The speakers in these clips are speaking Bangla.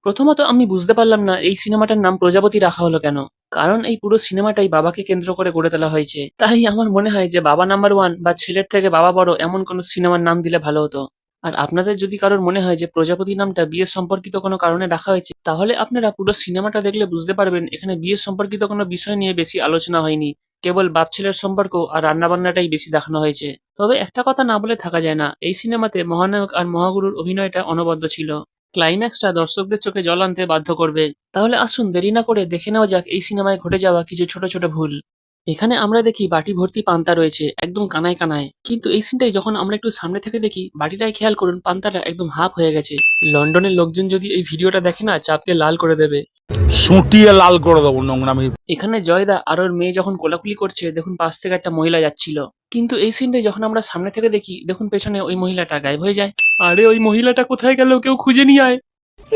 প্রথমত আমি বুঝতে পারলাম না এই সিনেমাটার নাম প্রজাপতি রাখা হলো কেন। কারণ এই পুরো সিনেমাটাই বাবাকে কেন্দ্র করে গড়ে তোলা হয়েছে। তাই আমার মনে হয় যে বাবা নাম্বার ওয়ান বা ছেলের থেকে বাবা বড় এমন কোনো সিনেমার নাম দিলে ভালো হতো। আর আপনাদের যদি কারোর মনে হয় যে প্রজাপতি নামটা বিয়ে সম্পর্কিত কোনো কারণে রাখা হয়েছে, তাহলে আপনারা পুরো সিনেমাটা দেখলে বুঝতে পারবেন এখানে বিয়ে সম্পর্কিত কোনো বিষয় নিয়ে বেশি আলোচনা হয়নি। কেবল বাপ ছেলের সম্পর্ক আর রান্নাবান্নাটাই বেশি দেখানো হয়েছে। তবে একটা কথা না বলে থাকা যায় না, এই সিনেমাতে মহানায়ক আর মহাগুরুর অভিনয়টা অনবদ্য ছিল। ক্লাইম্যাক্সটা দর্শকদের চোখে জল আনতে বাধ্য করবে। তাহলে আসুন দেরি না করে দেখে নেওয়া যাক এই সিনেমায় ঘটে যাওয়া কিছু ছোট ছোট ভুল। এখানে আমরা দেখি বাটি ভর্তি পান্তা রয়েছে একদম কানায় কানায়, কিন্তু এই সিনটাই যখন আমরা একটু সামনে থেকে দেখি বাটিটাই খেয়াল করুন পান্তাটা একদম হাফ হয়ে গেছে। লন্ডনের লোকজন যদি এই ভিডিওটা দেখে না চাপকে লাল করে দেবে। সুটিয়ে লাল করে দেবো নোংরামি। এখানে জয়দা আর ওর মেয়ে যখন কোলাকুলি করছে দেখুন পাশ থেকে একটা মহিলা যাচ্ছিল, কিন্তু এই সিনটাই যখন আমরা সামনে থেকে দেখি দেখুন পেছনে ওই মহিলাটা গায়েব হয়ে যায়। আরে ওই মহিলাটা কোথায় গেল, কেউ খুঁজে নিয়ে আয়।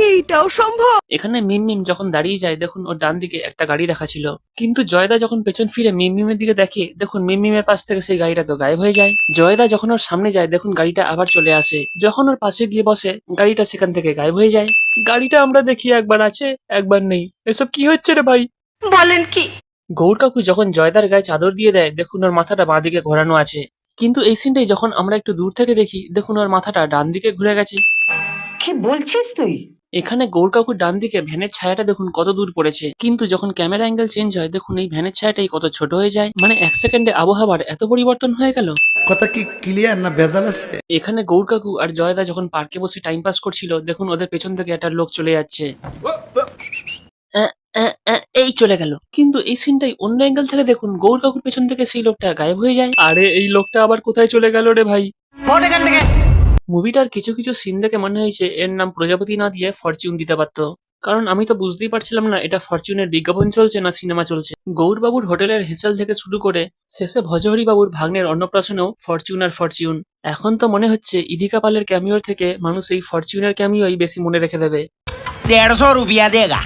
এইটাও সম্ভব? এখানে মিম যখন দাঁড়িয়ে যায় দেখুন ওর ডান দিকে একটা গাড়ি রাখা ছিল, কিন্তু জয়দা যখন পেছন ফিরে মিমের দিকে দেখে দেখুন মিমের পাশ থেকে সেই গাড়িটা তো গায়েব হয়ে যায়। জয়দা যখন ওর সামনে যায় দেখুন গাড়িটা আবার চলে আসে, যখন ওর পাশে গিয়ে বসে গাড়িটা সেখান থেকে গায়েব হয়ে যায়। গাড়িটা আমরা দেখি একবার আছে একবার নেই, এসব কি হচ্ছে রে ভাই? বলেন কি? গৌর কাকু যখন জয়দার গায়ে চাদর দিয়ে দেয় দেখুন ওর মাথাটা বাঁ দিকে ঘোরানো আছে, কিন্তু এই সিনটাই যখন আমরা একটু দূর থেকে দেখি দেখুন ওর মাথাটা ডান দিকে ঘুরে গেছে। কি বলছিস তুই? এখানে গৌর কাকুর ডান দিকে ভ্যানের ছায়াটা দেখুন কত দূর পড়েছে, কিন্তু যখন ক্যামেরা অ্যাঙ্গেল চেঞ্জ হয় দেখুন এই ভ্যানের ছায়াটাই কত ছোট হয়ে যায়। মানে এক সেকেন্ডে আবহাওয়ার এত পরিবর্তন হয়ে গেল। কথা কি ক্লিয়ার না ভেজাল আছে? এখানে গৌর কাকু আর জয়দা যখন পার্কে বসে টাইম পাস করছিল দেখুন ওদের পেছন থেকে একটা লোক চলে যাচ্ছে। এই চলে গেল, কিন্তু এই সিনটাই অন্য অ্যাঙ্গেল থেকে দেখুন গৌর কাকুর পেছন থেকে সেই লোকটা গায়েব হয়ে যায়। আরে এই লোকটা আবার কোথায় চলে গেল রে ভাই? ফট এখান থেকে। মুভিটার কিছু কিছু সিন দেখে মনে হয়েছে এর নাম প্রজাপতি না দিয়ে ফরচুন দিতে পারতো, কারণ আমি তো বুঝতেই পারছিলাম না এটা ফরচুনের বিজ্ঞাপন চলছে না সিনেমা চলছে। গৌরবাবুর হোটেলের হেসেল থেকে শুরু করে শেষে ভজহরি বাবুর ভাগ্নের অন্নপ্রাশনেও ফরচুন আর ফরচুন। এখন তো মনে হচ্ছে ইদিকা পালের ক্যামিওর থেকে মানুষ এই ফরচুনের ক্যামিওই বেশি মনে রেখে দেবে। 150 रुपया देगा।